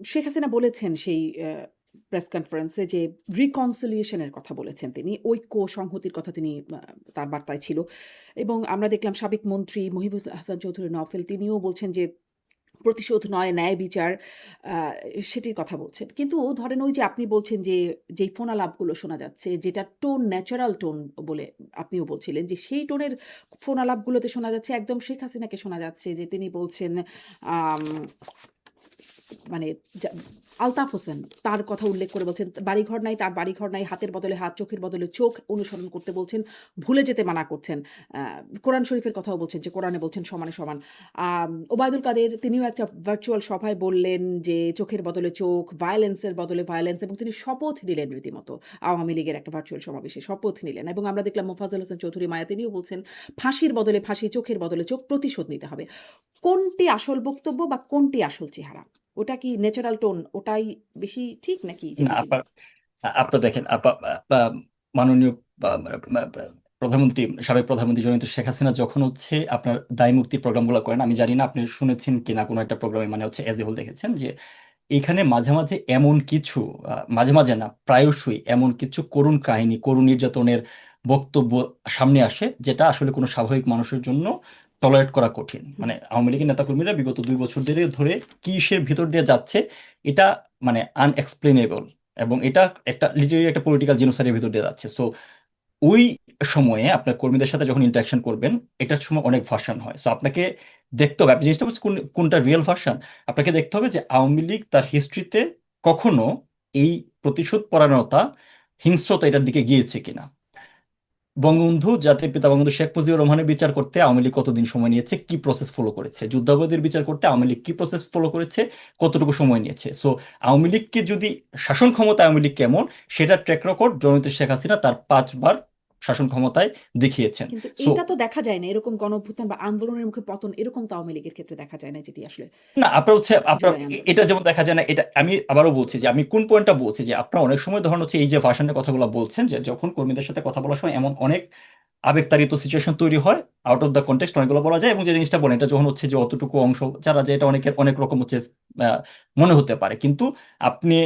শেখ হাসিনা বলেছেন সেই প্রেস কনফারেন্সে যে রিকনসিলিয়েশন এর কথা বলেছেন তিনি। ঐক্য সংহতির কথা তিনি তার বার্তায় ছিল। এবং আমরা দেখলাম সাবেক মন্ত্রী মহিবুল হাসান চৌধুরী নওফেল তিনিও বলছেন যে প্রতিশোধ নয়, ন্যায় বিচার আ সেটির কথা বলছেন। কিন্তু ধরেন ওই যে আপনি বলছেন যে, যেই ফোনালাপগুলো শোনা যাচ্ছে, যেটা টোন ন্যাচারাল টোন বলে আপনিও বলছিলেন যে, সেই টোনের ফোনালাপগুলোতে শোনা যাচ্ছে একদম শেখ হাসিনাকে শোনা যাচ্ছে যে তিনি বলছেন আম মানে যা আলতাফ হোসেন তার কথা উল্লেখ করে বলছেন, "বাড়িঘর নাই, তার বাড়িঘর নাই, হাতের বদলে হাত, চোখের বদলে চোখ অনুসরণ করতে বলছেন, ভুলে যেতে মানা করছেন।" আ কোরআন শরীফের কথাও বলছেন যে, কোরআনে বলছেন সমানে সমান। ওবায়দুল কাদের তিনিও একটা ভার্চুয়াল সভায় বললেন যে, চোখের বদলে চোখ, ভায়োলেন্স এর বদলে ভায়োলেন্স এবং তিনি শপথ নিলেন রীতিমতো। আওয়ামী লীগের একটা ভার্চুয়াল সমাবেশে শপথ নিলেন এবং আমরা দেখলাম মোফাজ্জল হোসেন চৌধুরী মায়া তিনিও বলছেন, "ফাঁসির বদলে ফাঁসি, চোখের বদলে চোখ, প্রতিশোধ নিতে হবে।" কোনটি আসল বক্তব্য বা কোনটি আসল চেহারা? ওটা কি ন্যাচারাল টোন ওটাই বেশি ঠিক নাকি না যেটি তিনি আপনার আপনার দেখেন মাননীয় প্রধানমন্ত্রী সাবেক প্রধানমন্ত্রী জননেত্রী শেখ হাসিনা যখন হচ্ছে আপনার দায় মুক্তির প্রোগ্রামগুলো করেন, আমি জানি না আপনি শুনেছেন কিনা কোনো একটা প্রোগ্রামে, মানে হচ্ছে এজ এ হোল দেখেছেন যে এখানে মাঝে মাঝে এমন কিছু মাঝে মাঝে না প্রায়শই এমন কিছু করুণ কাহিনী, করুণ নির্যাতনের বক্তব্য সামনে আসে যেটা আসলে কোনো স্বাভাবিক মানুষের জন্য টলারেট করা কঠিন। হুম, মানে আওয়ামী লীগের নেতাকর্মীরা বিগত 2 বছর ধরে কিসের ভিতর দিয়ে যাচ্ছে, এটা মানে আনএক্সপ্লেনেবল, এবং এটা একটা লিটারি একটা পলিটিক্যাল জিনোসাইডের ভিতর দিয়ে যাচ্ছে। সো ওই সময়ে আপনার কর্মীদের সাথে যখন ইন্টারাকশন করবেন, এটার সময় অনেক ভার্সন হয়। সো আপনাকে দেখতে হবে, আপনি জিনিসটা হচ্ছে কোনটা রিয়েল ভার্সন। আপনাকে দেখতে হবে যে আওয়ামী লীগ তার হিস্ট্রিতে কখনো এই প্রতিশোধ পরায়ণতা, হিংস্রতা এটার দিকে গিয়েছে কিনা। বঙ্গবন্ধু জাতির পিতা বঙ্গবন্ধু শেখ মুজিবুর রহমানের বিচার করতে আওয়ামী লীগ কতদিন সময় নিয়েছে, কি প্রসেস ফলো করেছে, যুদ্ধাপরাধীদের বিচার করতে আওয়ামী লীগ কি প্রসেস ফলো করেছে, কতটুকু সময় নিয়েছে। সো আওয়ামী লীগকে যদি শাসন ক্ষমতা আওয়ামী লীগ কেমন, সেটা ট্র্যাক রেকর্ড জননেত্রী শেখ হাসিনা তার 5 বার শাসন ক্ষমতায় দেখিয়েছেন। কিন্তু সো এইটা তো দেখা যায় না। এরকম গণঅভ্যুত্থান বা আন্দোলনের মুখে পতন এরকম তো আওয়ামী লীগের ক্ষেত্রে দেখা যায় না যেটি আসলে না, আপনার হচ্ছে আপনার জুলাই আন্দোলন। এটা যেমন দেখা যায় না, এটা আমি আবারও বলছি যে আমি কোন পয়েন্টটা বলছি যে আপনার অনেক সময় ধরুন হচ্ছে এই যে ভাষণের কথাগুলো বলছেন, যে যখন কর্মীদের সাথে কথা বলার সময় এমন অনেক আবেগতাড়িত সিচুয়েশন তৈরি হয়, আউট অফ দ্য কন্টেক্সট অনেকগুলো বলা যায়, এবং যে জিনিসটা বলেন এটা যখন হচ্ছে যে অতটুকু অংশ যারা, যে এটা অনেকের অনেক রকম হচ্ছে আহ, মনে হতে পারে, কিন্তু আপনি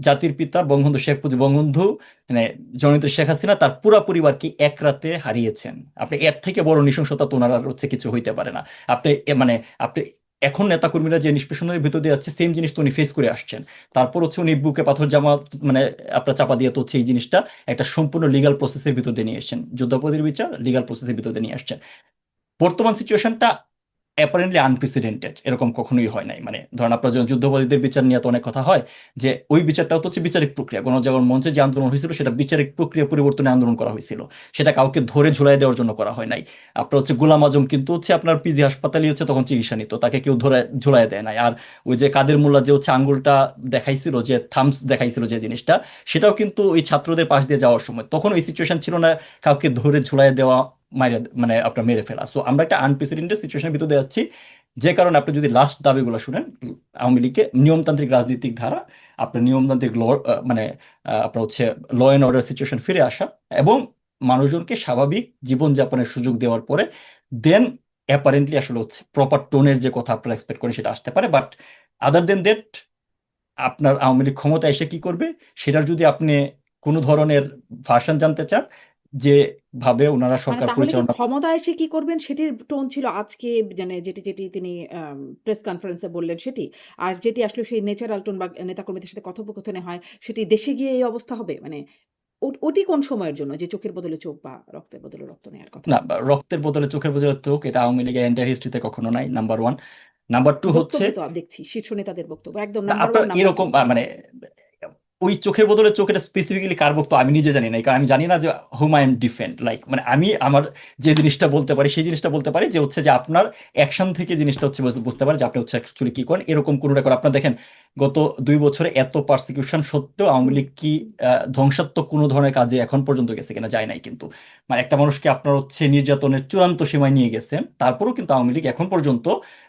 জাতির পিতা বঙ্গবন্ধু শেখ মুজিব, বঙ্গবন্ধু মানে জননেত্রী শেখ হাসিনা তার পুরা পরিবারকে এক রাতে হারিয়েছেন। আপনি এর থেকে বড় নৃশংসতা তো ওনার আর হচ্ছে কিছু হইতে পারে না। আপনি মানে আপনি এখন নেতাকর্মীরা যে নিষ্পেষণের ভিতর দিয়ে যাচ্ছে, সেম জিনিস তো উনি ফেস করে আসছেন। তারপর হচ্ছে উনি বুকে পাথর জামা, মানে আপনার চাপা দিয়ে তো হচ্ছে এই জিনিসটা একটা সম্পূর্ণ লিগাল প্রসেসের ভিতর দিয়ে নিয়ে এসেছেন, যুদ্ধাপরাধীর বিচার লিগাল প্রসেসের ভিতর দিয়ে নিয়ে আসছেন। বর্তমান সিচুয়েশনটা অ্যাপারেন্টলি আনপ্রেসিডেন্টেড, এরকম কখনোই হয় নাই। মানে ধরেন আপনার যখন যুদ্ধাপরাধীদের বিচার নিয়ে তো অনেক কথা হয়, যে ওই বিচারটাও তো হচ্ছে বিচারিক প্রক্রিয়া, গণজাগরণ মঞ্চে যে আন্দোলন হয়েছিল সেটা বিচারিক প্রক্রিয়া পরিবর্তনে আন্দোলন করা হয়েছিল, সেটা কাউকে ধরে ঝুলাই দেওয়ার জন্য করা হয় নাই। আপনার হচ্ছে গোলাম আজম কিন্তু হচ্ছে আপনার পিজি হাসপাতালে হচ্ছে তখন চিকিৎসা নিত, তাকে কেউ ধরে ঝুলাই দেয় নাই। আর ওই যে কাদের মোল্লা যে হচ্ছে আঙ্গুলটা দেখাইছিল, যে থামস দেখাইছিল যে জিনিসটা, সেটাও কিন্তু ওই ছাত্রদের পাশ দিয়ে যাওয়ার সময়, তখন ওই সিচুয়েশন ছিল না কাউকে ধরে ঝুলাই দেওয়া, মাইরে মানে আপনার মেরে ফেলা। সো আমরা একটা আনপ্রেসিডেন্টেড সিচুয়েশনের ভিতরে যাচ্ছি, যে কারণে আপনি যদি লাস্ট দাবিগুলো শুনেন, আওয়ামী লীগকে নিয়মতান্ত্রিক রাজনৈতিক ধারা, আপনার নিয়মতান্ত্রিক ল, মানে আপনার হচ্ছে ল অ্যান্ড অর্ডার সিচুয়েশন ফিরে আসা, এবং মানুষজনকে স্বাভাবিক জীবনযাপনের সুযোগ দেওয়ার পরে দেন অ্যাপারেন্টলি আসলে হচ্ছে প্রপার টোনের যে কথা আপনারা এক্সপেক্ট করেন সেটা আসতে পারে। বাট আদার দেন দ্যাট, আপনার আওয়ামী লীগ ক্ষমতা এসে কি করবে, সেটার যদি আপনি কোনো ধরনের ভার্সন জানতে চান, যে ভাবে ওনারা মানে সরকার তাহলে কি পরিচালনা। ক্ষমতায় এসে কি করবেন সেটির টোন ছিল আজকে মানে যেটি তিনি প্রেস কনফারেন্সে বললেন সেটি? আর যেটি আসলে সেই ন্যাচারাল টোন বা নেতাকর্মীদের সাথে কথোপকথনে হয় সেটি দেশে গিয়ে এই অবস্থা হবে? মানে ওটি কোন সময়ের জন্য যে চোখের বদলে চোখ বা রক্তের বদলে রক্ত নেয়ার কথা? না, রক্তের বদলে চোখের বদলে চোখ, এটা আওয়ামী লীগের এন্টায়ার হিস্ট্রিতে কখনো নাই, নাম্বার ওয়ান। নাম্বার টু হচ্ছে, বক্তব্যে তো দেখছি শীর্ষ নেতাদের বক্তব্য। একদম না নাম্বার আপনার 1 নাম্বার 2 এরকম মানে ওই চোখের বদলে চোখ, এটা স্পেসিফিক্যালি কার বক্তব্য আমি নিজে জানি না, কারণ আমি জানি না যে হুম আই এম ডিফেন্ড, লাইক মানে আমি আমার যে জিনিসটা বলতে পারি সেই জিনিসটা বলতে পারি, যে হচ্ছে যে আপনার অ্যাকশন থেকে জিনিসটা হচ্ছে বুঝতে পারে যে আপনি হচ্ছে অ্যাকচুয়ালি কি করেন, এরকম কোনো রেকর্ড আপনার দেখেন গত 2 বছরে এত পারসিকিউশন সত্ত্বেও আওয়ামী হুম। লীগ কি ধ্বংসাত্মক কোনো ধরনের কাজে এখন পর্যন্ত গেছে কিনা, যায় নাই কিন্তু। মানে একটা মানুষকে আপনার হচ্ছে নির্যাতনের চূড়ান্ত সীমায় নিয়ে গেছেন, তারপরেও কিন্তু আওয়ামী লীগ এখন পর্যন্ত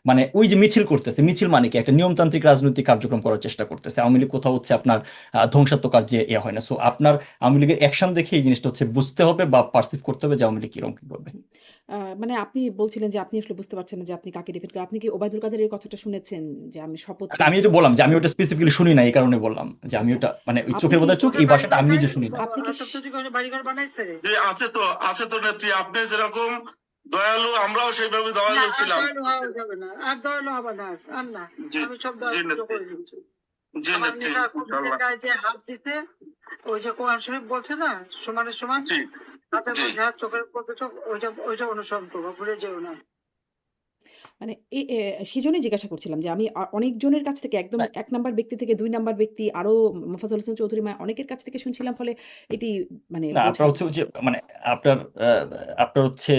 মানে ওই যে মিছিল করতেছে, মিছিল মানে কি একটা নিয়মতান্ত্রিক রাজনৈতিক কার্যক্রম করার চেষ্টা করতেছে। আওয়ামী লীগ কোথাও হচ্ছে আপনার ধ্বংসাত্মক যে ইয়ে হয় না। সো আপনার আওয়ামী লীগের অ্যাকশন দেখে এই জিনিসটা হচ্ছে বুঝতে হবে বা পারসিভ করতে হবে যে আওয়ামী লীগ কিরকম কি করবে। মানে আপনি বলছিলেন যে আপনি আসলে বুঝতে পারছেন না যে আপনি কাকে ডিফেন্ড করেন। আপনি কি ওবায়দুল কাদেরের কথাটা শুনেছেন? যে আমি শপথ আমি করেছি। তো বললাম যে আমি ওটা স্পেসিফিক্যালি শুনি না, এই কারণে বললাম যে আমি আচ্ছা। ওটা মানে ওই আপনি চোখের কি বোঝা চোখ, এই ভাষাটা আমি নিজে শুনি না। আপনি কি বাড়িঘর বানাইছে? জি, আছে তো নেত্রী, আপনি যেরকম দয়ালু আমরাও সেইভাবে দয়ালু ছিলাম। আর দয়ালু হওয়া যাবে না, আর দয়ালু হবে না, আর না। আমি সব দয়ালু করে দিচ্ছি। আমার নেতা কর্মীদের গায়ে যে হাত দিতে, ওই যে কোরআন শরীফ বলছে না, সমানে সমান হাতের মধ্যে হাত, চোখের মধ্যে চোখ, ওইটা অনুসরণ করবো, ভুলে যেও না। মানে সেজন্যই জিজ্ঞাসা করছিলাম যে আমি অনেকজনের কাছ থেকে একদম না, ১ নাম্বার ব্যক্তি থেকে ২ নাম্বার ব্যক্তি আরো মোফাজ্জল হোসেন চৌধুরী অনেকের কাছ থেকে শুনছিলাম, ফলে এটি মানে না, বোঝা আপনার হচ্ছে যে মানে আপনার আপনার হচ্ছে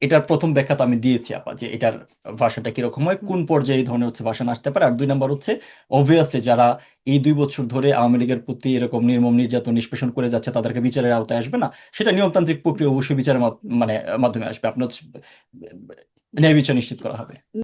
এটার প্রথম ব্যাখ্যা তো আমি দিয়েছি আপা, যে এটার ভাষাটা কিরকম হয়, হুম, কোন পর্যায়ে এই ধরনের হচ্ছে ভাষণ আসতে পারে। আর ২ নাম্বার হচ্ছে অবভিয়াসলি যারা এই ২ বছর ধরে আওয়ামী লীগের প্রতি এরকম নির্মম নির্যাতন নিষ্পেষণ করে যাচ্ছে তাদেরকে বিচারের আওতায় আসবে না, সেটা নিয়মতান্ত্রিক প্রক্রিয়া অবশ্যই বিচারের মানে মাধ্যমে আসবে। আপনার হচ্ছে ন্যায় বিচার নিশ্চিত করা হবে।